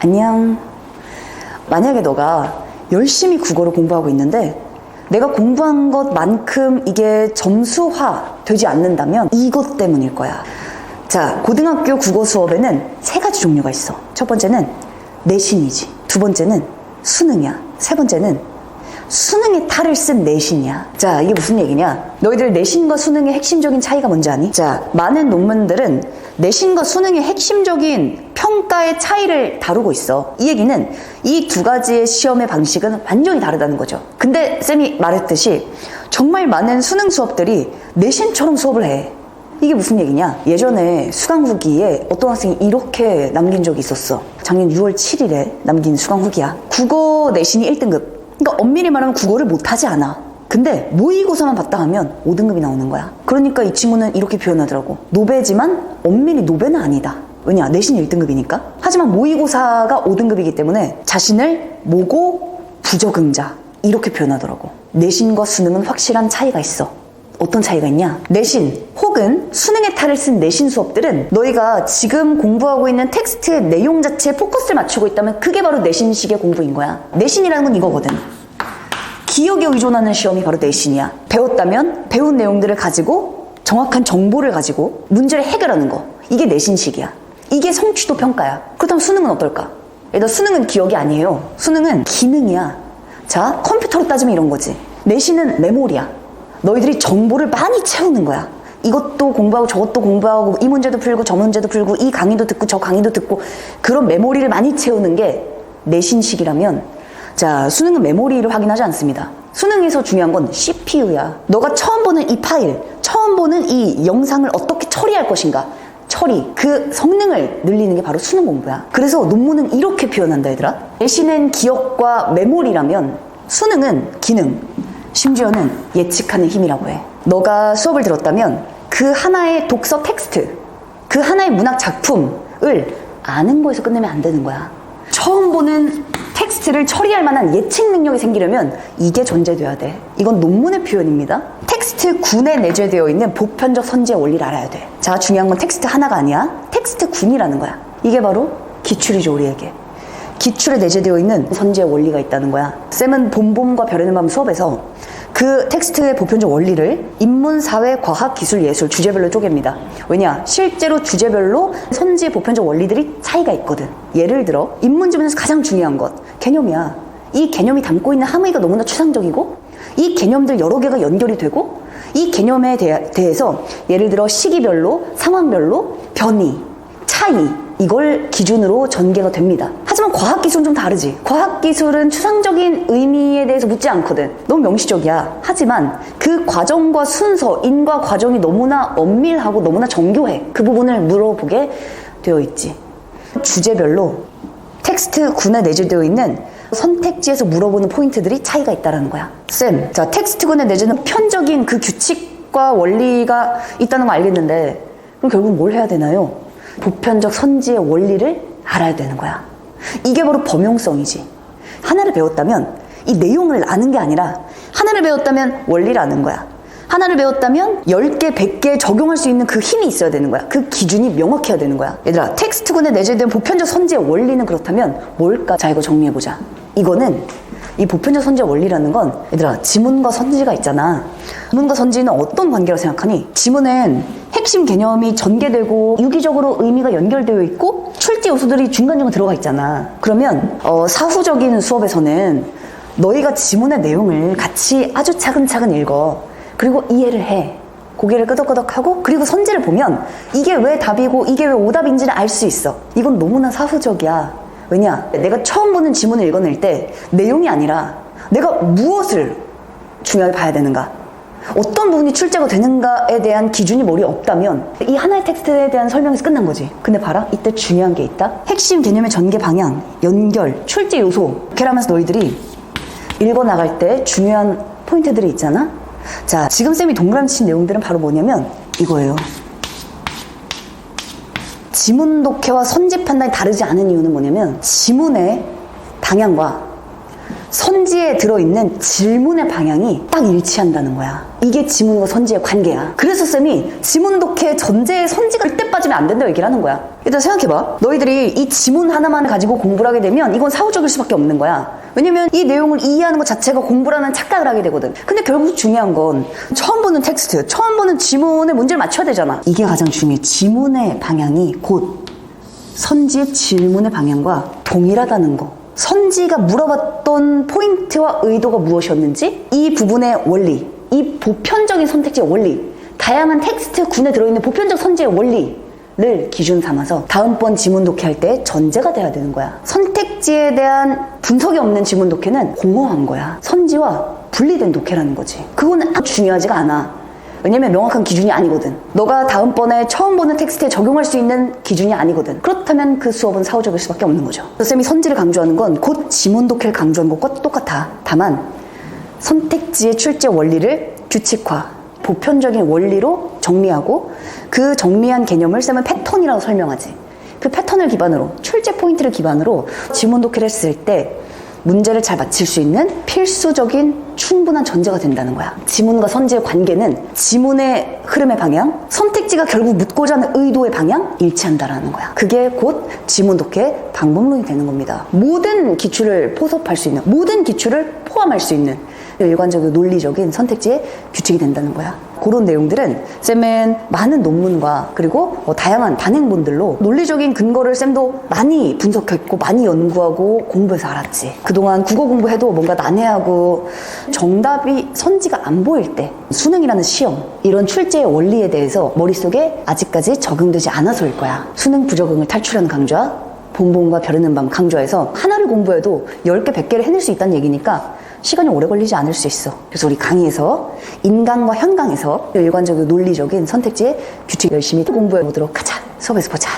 안녕. 만약에 너가 열심히 국어를 공부하고 있는데 내가 공부한 것만큼 이게 점수화 되지 않는다면 이것 때문일 거야. 자, 고등학교 국어 수업에는 3가지 종류가 있어. 첫 번째는 내신이지. 두 번째는 수능이야. 세 번째는 수능의 탈을 쓴 내신이야. 자, 이게 무슨 얘기냐? 너희들 내신과 수능의 핵심적인 차이가 뭔지 아니? 자, 많은 논문들은 내신과 수능의 핵심적인 평가의 차이를 다루고 있어. 이 얘기는 이 2가지의 시험의 방식은 완전히 다르다는 거죠. 근데 쌤이 말했듯이 정말 많은 수능 수업들이 내신처럼 수업을 해. 이게 무슨 얘기냐? 예전에 수강 후기에 어떤 학생이 이렇게 남긴 적이 있었어. 작년 6월 7일에 남긴 수강 후기야. 국어 내신이 1등급. 그러니까 엄밀히 말하면 국어를 못하지 않아. 근데 모의고사만 봤다 하면 5등급이 나오는 거야. 그러니까 이 친구는 이렇게 표현하더라고. 노배지만 엄밀히 노배는 아니다. 왜냐? 내신 1등급이니까. 하지만 모의고사가 5등급이기 때문에 자신을 모고 부적응자 이렇게 표현하더라고. 내신과 수능은 확실한 차이가 있어. 어떤 차이가 있냐? 내신 혹은 수능의 탈을 쓴 내신 수업들은 너희가 지금 공부하고 있는 텍스트의 내용 자체에 포커스를 맞추고 있다면 그게 바로 내신식의 공부인 거야. 내신이라는 건 이거거든. 기억에 의존하는 시험이 바로 내신이야. 배웠다면 배운 내용들을 가지고 정확한 정보를 가지고 문제를 해결하는 거. 이게 내신식이야. 이게 성취도 평가야. 그렇다면 수능은 어떨까? 일단 수능은 기억이 아니에요. 수능은 기능이야. 자, 컴퓨터로 따지면 이런 거지. 내신은 메모리야. 너희들이 정보를 많이 채우는 거야. 이것도 공부하고 저것도 공부하고 이 문제도 풀고 저 문제도 풀고 이 강의도 듣고 저 강의도 듣고 그런 메모리를 많이 채우는 게 내신식이라면, 자, 수능은 메모리를 확인하지 않습니다. 수능에서 중요한 건 CPU야. 너가 처음 보는 이 파일, 처음 보는 이 영상을 어떻게 처리할 것인가. 처리, 그 성능을 늘리는 게 바로 수능 공부야. 그래서 논문은 이렇게 표현한다, 얘들아. 내신은 기억과 메모리라면 수능은 기능, 심지어는 예측하는 힘이라고 해. 너가 수업을 들었다면 그 하나의 독서 텍스트, 그 하나의 문학 작품을 아는 거에서 끝내면 안 되는 거야. 처음 보는 텍스트를 처리할 만한 예측 능력이 생기려면 이게 전제돼야 돼. 이건 논문의 표현입니다. 텍스트 9에 내재되어 있는 보편적 선지의 원리를 알아야 돼. 자, 중요한 건 텍스트 하나가 아니야. 텍스트 9이라는 거야. 이게 바로 기출이죠, 우리에게. 기출에 내재되어 있는 선지의 원리가 있다는 거야. 쌤은 봄봄과 별의 밤 수업에서 그 텍스트의 보편적 원리를 인문, 사회, 과학, 기술, 예술 주제별로 쪼갭니다. 왜냐? 실제로 주제별로 선지의 보편적 원리들이 차이가 있거든. 예를 들어 인문 지문에서 가장 중요한 것, 개념이야. 이 개념이 담고 있는 함의가 너무나 추상적이고 이 개념들 여러 개가 연결이 되고 이 개념에 대해서 예를 들어 시기별로, 상황별로 변이, 차이, 이걸 기준으로 전개가 됩니다. 하지만 과학기술은 좀 다르지. 과학기술은 추상적인 의미에 대해서 묻지 않거든. 너무 명시적이야. 하지만 그 과정과 순서, 인과 과정이 너무나 엄밀하고 너무나 정교해. 그 부분을 물어보게 되어 있지. 주제별로 텍스트 9에 내재되어 있는 선택지에서 물어보는 포인트들이 차이가 있다는 거야. 쌤, 자, 텍스트 9에 내재는 편적인 그 규칙과 원리가 있다는 거 알겠는데 그럼 결국 뭘 해야 되나요? 보편적 선지의 원리를 알아야 되는 거야. 이게 바로 범용성이지. 하나를 배웠다면 이 내용을 아는 게 아니라 하나를 배웠다면 원리를 아는 거야. 하나를 배웠다면 10개, 100개 적용할 수 있는 그 힘이 있어야 되는 거야. 그 기준이 명확해야 되는 거야. 얘들아, 텍스트군에 내재된 보편적 선지의 원리는 그렇다면 뭘까? 자, 이거 정리해보자. 이거는 이 보편적 선지의 원리라는 건, 얘들아, 지문과 선지가 있잖아. 지문과 선지는 어떤 관계라고 생각하니? 지문엔 핵심 개념이 전개되고 유기적으로 의미가 연결되어 있고 출제 요소들이 중간중간 들어가 있잖아. 그러면 사후적인 수업에서는 너희가 지문의 내용을 같이 아주 차근차근 읽어. 그리고 이해를 해. 고개를 끄덕끄덕하고 그리고 선지를 보면 이게 왜 답이고 이게 왜 오답인지를 알 수 있어. 이건 너무나 사후적이야. 왜냐? 내가 처음 보는 지문을 읽어낼 때 내용이 아니라 내가 무엇을 중요하게 봐야 되는가, 어떤 부분이 출제가 되는가에 대한 기준이 머리에 없다면 이 하나의 텍스트에 대한 설명에서 끝난 거지. 근데 봐라, 이때 중요한 게 있다. 핵심 개념의 전개 방향, 연결, 출제 요소 이렇게 하면서 너희들이 읽어나갈 때 중요한 포인트들이 있잖아. 자, 지금 쌤이 동그라미 친 내용들은 바로 뭐냐면 이거예요. 지문 독해와 선지 판단이 다르지 않은 이유는 뭐냐면 지문의 방향과 선지에 들어있는 질문의 방향이 딱 일치한다는 거야. 이게 지문과 선지의 관계야. 그래서 쌤이 지문 독해 전제에 선지가 절대 빠지면 안 된다고 얘기를 하는 거야. 일단 생각해봐. 너희들이 이 지문 하나만 가지고 공부를 하게 되면 이건 사후적일 수밖에 없는 거야. 왜냐면 이 내용을 이해하는 것 자체가 공부라는 착각을 하게 되거든. 근데 결국 중요한 건 처음 보는 텍스트, 처음 보는 지문에 문제를 맞춰야 되잖아. 이게 가장 중요해. 지문의 방향이 곧 선지의 질문의 방향과 동일하다는 거. 선지가 물어봤던 포인트와 의도가 무엇이었는지, 이 부분의 원리, 이 보편적인 선택지의 원리, 다양한 텍스트군에 들어있는 보편적 선지의 원리를 기준 삼아서 다음번 지문 독해할 때 전제가 돼야 되는 거야. 선택지에 대한 분석이 없는 지문 독해는 공허한 거야. 선지와 분리된 독해라는 거지. 그건 아주 중요하지가 않아. 왜냐면 명확한 기준이 아니거든. 너가 다음번에 처음 보는 텍스트에 적용할 수 있는 기준이 아니거든. 그렇다면 그 수업은 사후적일 수밖에 없는 거죠. 쌤이 선지를 강조하는 건 곧 지문 독해를 강조하는 것과 똑같아. 다만 선택지의 출제 원리를 규칙화, 보편적인 원리로 정리하고 그 정리한 개념을 쌤은 패턴이라고 설명하지. 그 패턴을 기반으로, 출제 포인트를 기반으로 지문 독해를 했을 때 문제를 잘 맞힐 수 있는 필수적인 충분한 전제가 된다는 거야. 지문과 선지의 관계는 지문의 흐름의 방향, 선택지가 결국 묻고자 하는 의도의 방향 일치한다라는 거야. 그게 곧 지문 독해 방법론이 되는 겁니다. 모든 기출을 포섭할 수 있는, 모든 기출을 포함할 수 있는 일관적이고 논리적인 선택지의 규칙이 된다는 거야. 그런 내용들은 쌤은 많은 논문과 그리고 다양한 단행본들로 논리적인 근거를 쌤도 많이 분석했고 많이 연구하고 공부해서 알았지. 그동안 국어 공부해도 뭔가 난해하고 정답이 선지가 안 보일 때 수능이라는 시험, 이런 출제의 원리에 대해서 머릿속에 아직까지 적용되지 않아서일 거야. 수능 부적응을 탈출하는 강좌, 본본과 벼르는 밤 강좌에서 하나를 공부해도 10개, 100개를 해낼 수 있다는 얘기니까 시간이 오래 걸리지 않을 수 있어. 그래서 우리 강의에서 인강과 현강에서 일관적이고 논리적인 선택지의 규칙 열심히 공부해 보도록 하자. 수업에서 보자.